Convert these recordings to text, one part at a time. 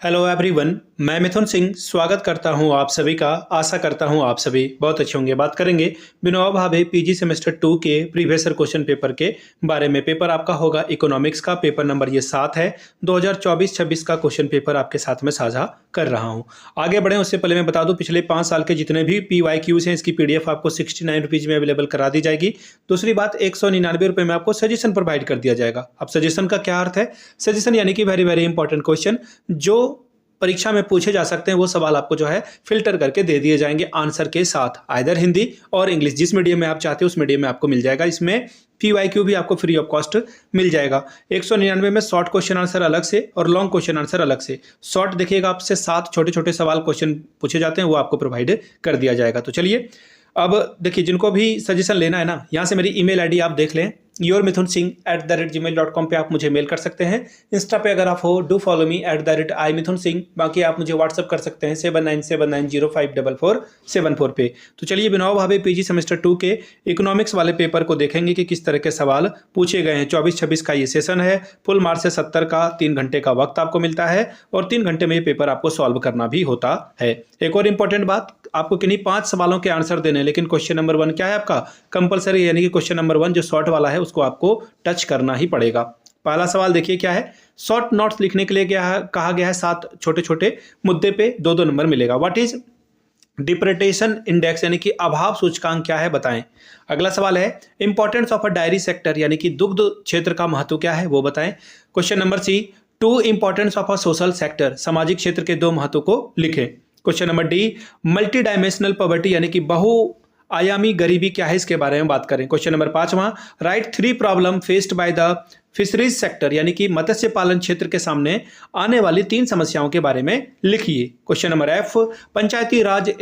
Hello everyone, मैं मिथुन सिंह स्वागत करता हूं आप सभी का। आशा करता हूं आप सभी बहुत अच्छे होंगे। बात करेंगे विनोबा भावे पीजी सेमेस्टर 2 के प्रीवियस ईयर क्वेश्चन पेपर के बारे में। पेपर आपका होगा इकोनॉमिक्स का। पेपर नंबर ये 7 है। 2024-26 का क्वेश्चन पेपर आपके साथ में साझा कर रहा हूं। आगे बढ़े उससे पहले मैं बता दूं, पिछले 5 साल के जितने भी PYQs हैं इसकी PDF आपको 69 रुपीज़ में अवेलेबल करा दी जाएगी। दूसरी बात, 199 रुपये में आपको सजेशन प्रोवाइड कर दिया जाएगा। अब सजेशन का क्या अर्थ है? सजेशन यानी कि वेरी वेरी इंपॉर्टेंट क्वेश्चन जो परीक्षा में पूछे जा सकते हैं, वो सवाल आपको जो है फिल्टर करके दे दिए जाएंगे आंसर के साथ। आइदर हिंदी और इंग्लिश, जिस मीडियम में आप चाहते हो उस मीडियम में आपको मिल जाएगा। इसमें PYQ भी आपको फ्री ऑफ कॉस्ट मिल जाएगा। 199 में शॉर्ट क्वेश्चन आंसर अलग से और लॉन्ग क्वेश्चन आंसर अलग से। शॉर्ट देखिएगा, आपसे 7 छोटे छोटे सवाल क्वेश्चन पूछे जाते हैं, वो आपको प्रोवाइड कर दिया जाएगा। तो चलिए अब देखिए, जिनको भी सजेशन लेना है ना, यहाँ से मेरी email ID आप देख लें, yourmithunSingh@gmail.com पे आप मुझे मेल कर सकते हैं। इंस्टा पे अगर आप हो, डू फॉलो मी @iMithunSingh। बाकी आप मुझे व्हाट्सअप कर सकते हैं 7979054474 पे। तो चलिए विनोबा भावे PG सेमेस्टर 2 के इकोनॉमिक्स वाले पेपर को देखेंगे कि किस तरह के सवाल पूछे गए हैं। 24-26 का ये सेशन है। फुल मार्क्स से 70 का 3 घंटे का वक्त आपको मिलता है और 3 घंटे में ये पेपर आपको सॉल्व करना भी होता है। एक और इंपॉर्टेंट बात, आपको किन्हीं 5 सवालों के आंसर देने हैं, लेकिन क्वेश्चन नंबर 1 क्या है आपका कंपलसरी, यानी कि क्वेश्चन नंबर 1 जो शॉर्ट वाला है उसको आपको टच करना ही पड़ेगा। पहला सवाल देखिए क्या है। शॉर्ट नोट्स लिखने के लिए कहा गया है 7 छोटे छोटे मुद्दे पे 2-2 नंबर मिलेगा। व्हाट इज डिप्रेटेशन इंडेक्स, यानी कि अभाव सूचकांक क्या है बताएं। अगला सवाल है importance of a diary sector, यानी कि दुग्ध क्षेत्र का महत्व क्या है वो बताएं। Question number C, 2 importance of a social sector, सामाजिक क्षेत्र के 2 महत्व को लिखें। Question number D, multi dimensional poverty, यानी कि बहुआयामी गरीबी क्या है, इसके बारे में बात करें। क्वेश्चन नंबर 5वां, right 3 problem faced by the fisheries sector, यानी कि मत्स्य पालन क्षेत्र के सामने आने वाली 3 समस्याओं के बारे में लिखिए। Question number F, Panchayati Raj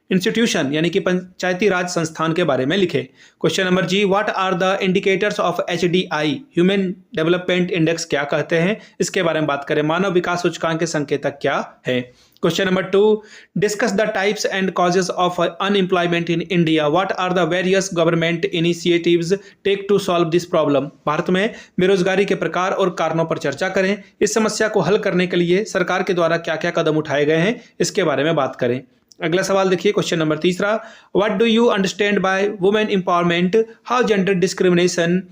institution, यानी कि पंचायती राज संस्थान के बारे में लिखे। Question number G, what are the indicators of HDI, human development index क्या कहते हैं, इसके बारे में बात करें। मानव विकास सूचकांक के संकेतक क्या है। Question number 2, discuss the types and causes of unemployment in India, what are the various government initiatives take to solve this problem, Bharat में बेरोजगारी के प्रकार और कारणों पर चर्चा करें। इस समस्या को हल करने के लिए सरकार के द्वारा क्या क्या कदम उठाए गए हैं, इसके बारे में बात करें। अगला सवाल देखिए, question number 3, what do you understand by women empowerment, how gender discrimination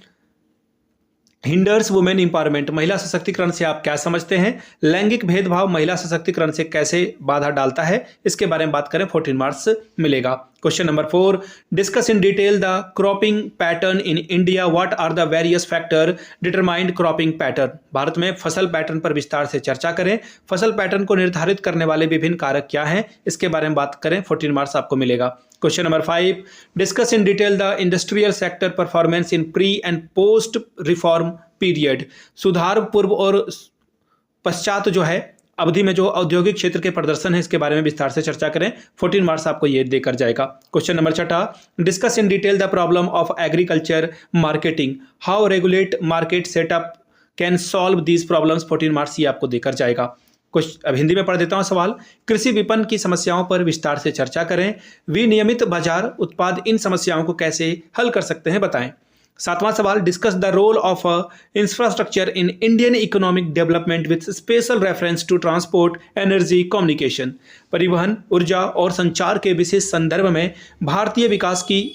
hinders women empowerment, महिला सशक्तिकरण से आप क्या समझते हैं। लैंगिक भेदभाव महिला सशक्तिकरण से कैसे बाधा डालता है, इसके बारे में बात करें। 14 मार्क्स मिलेगा। Question number 4, discuss in detail the cropping pattern in India, what are the various factor determined cropping pattern, Bharat में फसल पैटर्न पर विस्तार से चर्चा करें। फसल पैटर्न को निर्धारित करने वाले विभिन्न कारक क्या हैं, इसके बारे में बात करें। 14 मार्क्स आपको मिलेगा। Question number 5, discuss in detail the industrial sector performance in pre and post reform period, सुधार पूर्व और पश्चात जो है अवधि में जो औद्योगिक क्षेत्र के प्रदर्शन है, इसके बारे में विस्तार से चर्चा करें। 14 मार्क्स आपको ये देकर जाएगा। Question number 6, discuss in detail the problem of agriculture marketing, how regulate market setup can solve these problems. 14 marks ये आपको देकर जाएगा। कुछ अब हिंदी में पढ़ देता हूं सवाल। कृषि विपणन की समस्याओं पर विस्तार से चर्चा करें। विनियमित बाजार उत्पाद इन समस्याओं को कैसे हल कर सकते हैं बताएं। 7वां सवाल, discuss the role of infrastructure in Indian economic development with special reference to transport, energy, communication, परिवहन, ऊर्जा और संचार के विशेष संदर्भ में भारतीय विकास की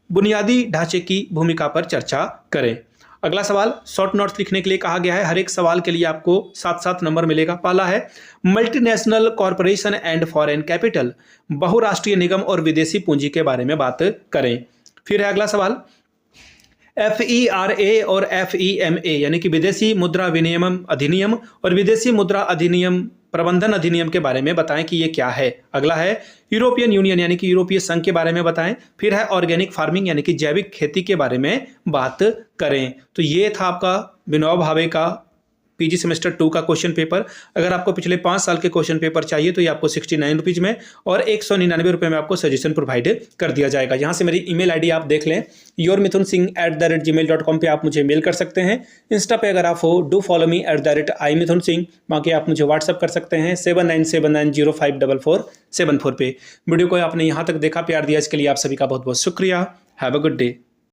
बुनियादी ढांचे की भूमिका पर चर्चा करें। अगला सवाल, शॉर्ट नोट्स लिखने के लिए कहा गया है। हर एक सवाल के लिए आपको 7-7 नंबर मिलेगा। पहला है multinational corporation and foreign capital, बहुराष्ट्रीय निगम और विदेशी पूंजी के बारे में बात करें। फिर है अगला सवाल, FERA और FEMA, यानी कि विदेशी मुद्रा विनियम अधिनियम और विदेशी मुद्रा अधिनियम प्रबंधन अधिनियम के बारे में बताएं कि ये क्या है। अगला है यूरोपियन यूनियन, यानी कि यूरोपीय संघ के बारे में बताएं। फिर है ऑर्गेनिक फार्मिंग, यानी कि जैविक खेती के बारे में बात करें। तो ये था आपका विनोबा भावे का PG सेमेस्टर 2 का क्वेश्चन पेपर। अगर आपको पिछले 5 साल के क्वेश्चन पेपर चाहिए तो ये आपको 69 रुपीज़ में और 199 रुपये में आपको सजेशन प्रोवाइड कर दिया जाएगा। यहाँ से मेरी email ID आप देख लें, yourmithunSingh@gmail.com पे आप मुझे मेल कर सकते हैं। इंस्टा पे अगर आप हो, डू फॉलो मी @iMithunSingh। बाकी आप मुझे व्हाट्सअप कर सकते हैं 7979054474 पे। वीडियो को आपने यहाँ तक देखा, प्यार दिया, इसके लिए आप सभी का बहुत बहुत शुक्रिया। Have a good day.